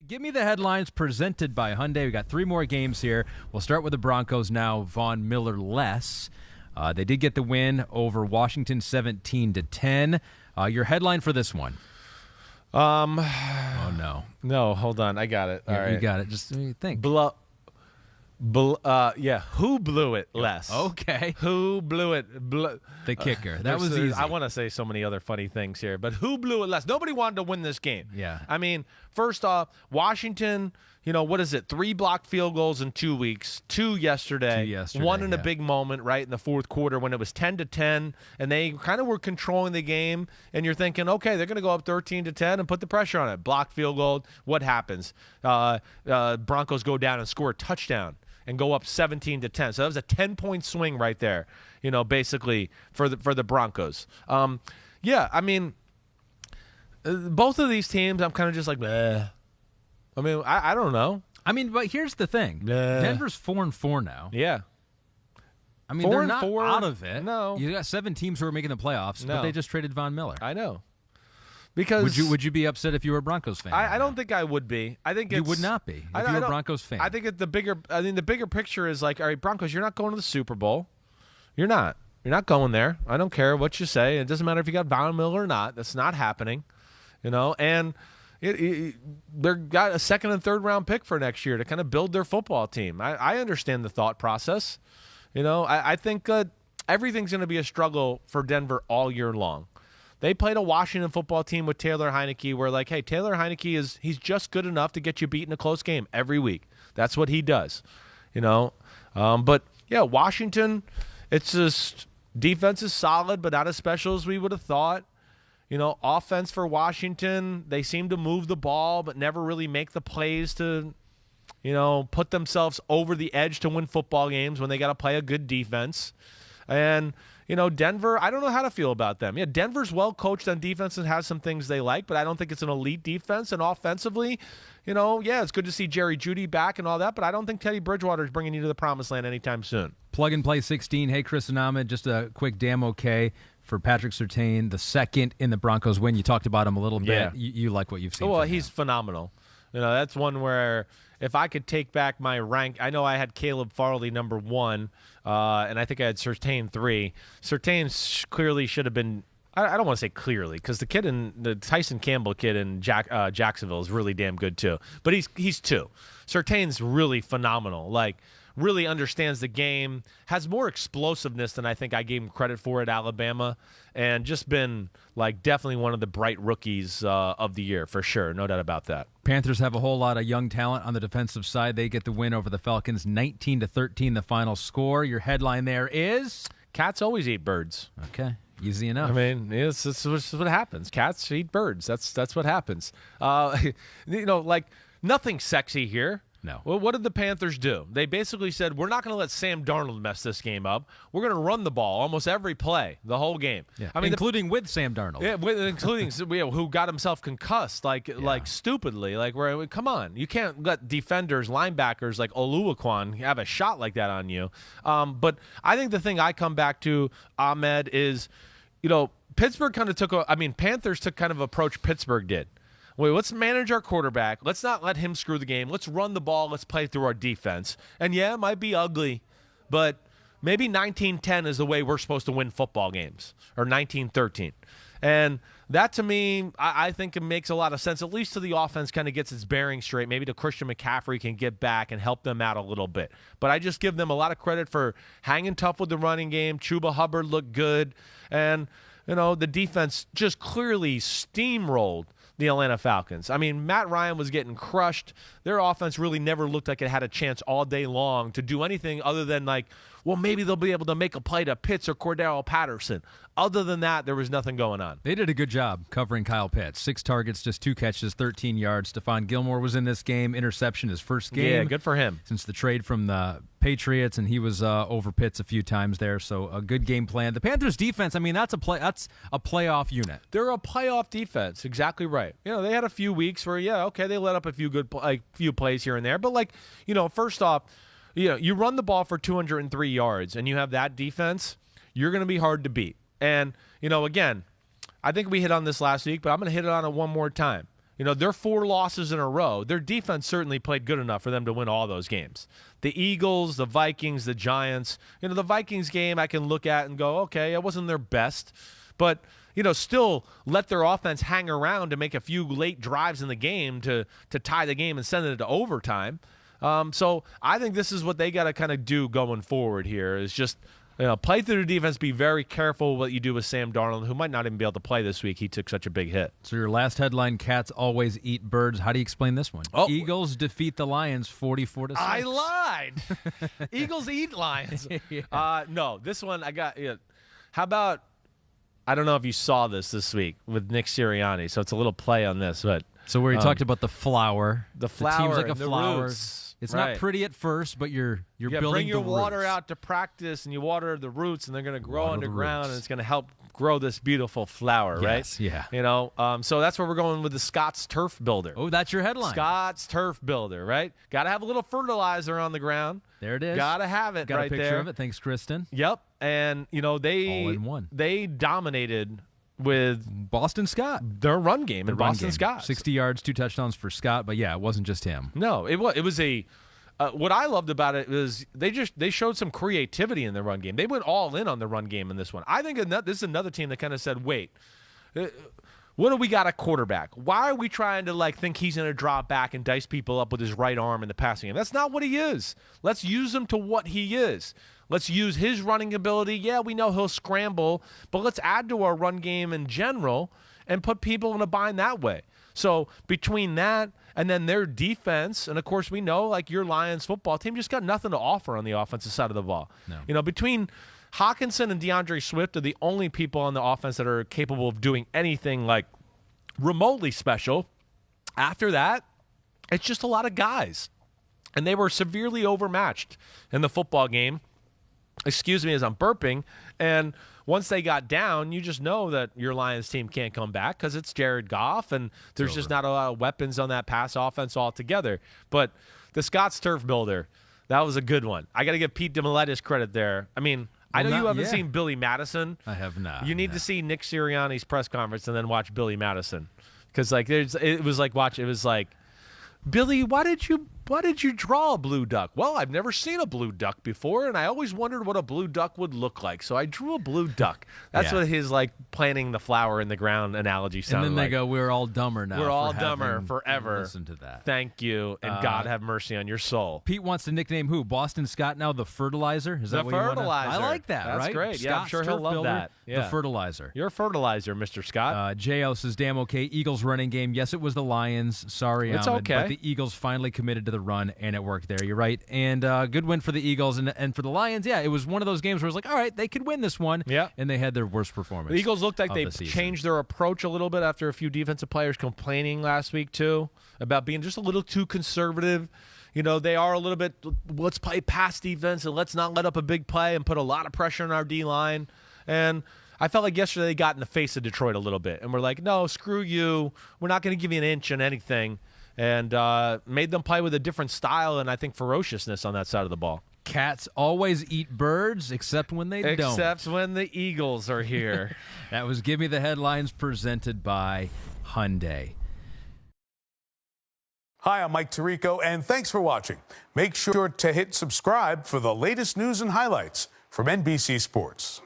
Give me the headlines presented by Hyundai. We got 3 more games here. We'll start with the Broncos now. Von Miller-less. They did get the win over Washington 17-10. Your headline for this one? Oh, no. No, hold on. I got it. Yeah, all right. You got it. Just think. Who blew it less? Okay. Who blew it? The kicker. That was easy. I want to say so many other funny things here, but who blew it less? Nobody wanted to win this game. Yeah. I mean, first off, Washington, what is it? 3 blocked field goals in 2 weeks, 2 yesterday, one in a big moment, right, in the fourth quarter when it was 10-10, and they kind of were controlling the game, and you're thinking, okay, they're going to go up 13-10 and put the pressure on it. Blocked field goal, what happens? Broncos go down and score a touchdown and go up 17-10. So that was a 10-point swing right there, basically for the Broncos. I mean, both of these teams, I'm kind of just like, bleh. I mean, I don't know. I mean, but here's the thing. Bleh. Denver's 4-4 now. Yeah. I mean, they're not 4-4. out of it. No. You got 7 teams who are making the playoffs, but they just traded Von Miller. I know. Because would you be upset if you were a Broncos fan? I don't think I would be. I think you would not be if you were a Broncos fan. I think the bigger picture is like, all right, Broncos, you're not going to the Super Bowl. You're not. You're not going there. I don't care what you say. It doesn't matter if you got Von Miller or not. That's not happening. And they've got a 2nd and 3rd round pick for next year to kind of build their football team. I understand the thought process. I think everything's going to be a struggle for Denver all year long. They played a Washington football team with Taylor Heineke where, like, hey, Taylor Heineke he's just good enough to get you beat in a close game every week. That's what he does, But, yeah, Washington, it's just defense is solid, but not as special as we would have thought. Offense for Washington, they seem to move the ball but never really make the plays to, put themselves over the edge to win football games when they got to play a good defense. And Denver, I don't know how to feel about them. Yeah, Denver's well coached on defense and has some things they like, but I don't think it's an elite defense. And offensively, it's good to see Jerry Jeudy back and all that, but I don't think Teddy Bridgewater is bringing you to the promised land anytime soon. Plug and play 16. Hey, Chris and Ahmed, just a quick damn okay for Patrick Surtain, the second in the Broncos win. You talked about him a little bit. Yeah. You like what you've seen. Well, from he's him. phenomenal. That's one where if I could take back my rank, I know I had Caleb Farley number 1, and I think I had Surtain 3. Surtain clearly should have been. I don't want to say clearly because the Tyson Campbell kid in Jacksonville is really damn good too. But he's 2. Surtain's really phenomenal. Like, really understands the game, has more explosiveness than I think I gave him credit for at Alabama, and just been like definitely one of the bright rookies of the year for sure. No doubt about that. Panthers have a whole lot of young talent on the defensive side. They get the win over the Falcons, 19-13, the final score. Your headline there is? Cats always eat birds. Okay. Easy enough. I mean, it's what happens. Cats eat birds. That's what happens. Like nothing sexy here. No. Well, what did the Panthers do? They basically said, we're not going to let Sam Darnold mess this game up. We're going to run the ball almost every play, the whole game. Yeah. I mean, including with Sam Darnold. Yeah, including who got himself concussed like stupidly. Like, come on, you can't let defenders, linebackers like Oluwaquan have a shot like that on you. But I think the thing I come back to, Ahmed, is, Pittsburgh kind of Panthers took kind of approach Pittsburgh did. Wait, let's manage our quarterback. Let's not let him screw the game. Let's run the ball. Let's play through our defense. And, yeah, it might be ugly, but maybe 19-10 is the way we're supposed to win football games, or 19-13. And that, to me, I think it makes a lot of sense, at least to the offense kind of gets its bearing straight. Maybe the Christian McCaffrey can get back and help them out a little bit. But I just give them a lot of credit for hanging tough with the running game. Chuba Hubbard looked good. And, the defense just clearly steamrolled the Atlanta Falcons. I mean, Matt Ryan was getting crushed. Their offense really never looked like it had a chance all day long to do anything other than like, well, maybe they'll be able to make a play to Pitts or Cordero Patterson. Other than that, there was nothing going on. They did a good job covering Kyle Pitts. 6 targets, just 2 catches, 13 yards. Stephon Gilmore was in this game. Interception his first game. Yeah, good for him. Since the trade from the Patriots, and he was over Pitts a few times there, so a good game plan. The Panthers defense, I mean, that's a playoff unit. They're a playoff defense, exactly right. They had a few weeks where, they let up a few good few plays here and there, but first off, you run the ball for 203 yards and you have that defense, you're going to be hard to beat. And, again, I think we hit on this last week, but I'm going to hit it on it one more time. They're 4 losses in a row. Their defense certainly played good enough for them to win all those games. The Eagles, the Vikings, the Giants. The Vikings game I can look at and go, okay, it wasn't their best. But, still let their offense hang around to make a few late drives in the game to tie the game and send it to overtime. So I think this is what they got to kind of do going forward here is just play through the defense, be very careful what you do with Sam Darnold, who might not even be able to play this week. He took such a big hit. So your last headline, Cats always eat birds. How do you explain this one? Oh. Eagles defeat the Lions 44-6. I lied. Eagles eat Lions. Yeah. No, this one I got. How about, I don't know if you saw this week with Nick Sirianni, so it's a little play on this. But So where he talked about the flower. The team's like a and the flower. roots. It's Right. not pretty at first, but you're building bring your the water roots. out to practice, and you water the roots, and they're going to grow Water the underground, roots. and it's going to help grow this beautiful flower, Yes, right? yeah. So that's where we're going with the Scott's Turf Builder. Oh, that's your headline. Scott's Turf Builder, right? Got to have a little fertilizer on the ground. There it is. Got to have it Got right a picture there. of it. Thanks, Kristen. Yep, and All in one. They dominated with Boston Scott. their run game in Boston Scott. 60 yards, 2 touchdowns for Scott, but yeah, it wasn't just him. No, it was a. What I loved about it was they showed some creativity in their run game. They went all in on the run game in this one. I think this is another team that kind of said, "Wait, what do we got at quarterback? Why are we trying to think he's going to drop back and dice people up with his right arm in the passing game? That's not what he is. Let's use him to what he is. Let's use his running ability. Yeah, we know he'll scramble, but let's add to our run game in general and put people in a bind that way." So between that and then their defense, and of course we know your Lions football team just got nothing to offer on the offensive side of the ball. No. Between Hawkinson and DeAndre Swift are the only people on the offense that are capable of doing anything remotely special. After that, it's just a lot of guys. And they were severely overmatched in the football game. Excuse me as I'm burping. And once they got down, you just know that your Lions team can't come back because it's Jared Goff, and there's just not a lot of weapons on that pass offense altogether. But the Scott's Turf Builder, that was a good one. I got to give Pete DeMiletis credit there. I mean, I know you haven't seen Billy Madison. I have not. You need to see Nick Sirianni's press conference and then watch Billy Madison. Because it was like, Billy, why did you draw a blue duck? Well, I've never seen a blue duck before, and I always wondered what a blue duck would look like, so I drew a blue duck. That's what his planting the flower in the ground analogy sounded like. And then they go, we're all dumber now. We're all dumber forever. Listen to that. Thank you, and God have mercy on your soul. Pete wants to nickname who? Boston Scott now the Fertilizer? Is that what you want to? Fertilizer. I like that, That's right? great. Yeah, I'm sure he'll love that. Yeah. The Fertilizer. You're a fertilizer, Mr. Scott. J.O. says, damn okay. Eagles running game. Yes, it was the Lions. Sorry, It's Ahmed, okay. but the Eagles finally committed to the run, and it worked there. You're right. And good win for the Eagles. And for the Lions, yeah, it was one of those games where it was like, all right, they could win this one. Yeah. And they had their worst performance. The Eagles looked like they the season. changed their approach a little bit after a few defensive players complaining last week, too, about being just a little too conservative. They are a little bit, let's play pass defense and let's not let up a big play and put a lot of pressure on our D-line. And I felt like yesterday they got in the face of Detroit a little bit. And we're like, no, screw you. We're not going to give you an inch on anything. And made them play with a different style and, I think, ferociousness on that side of the ball. Cats always eat birds, except when they don't. Except when the Eagles are here. That was Give Me the Headlines presented by Hyundai. Hi, I'm Mike Tirico, and thanks for watching. Make sure to hit subscribe for the latest news and highlights from NBC Sports.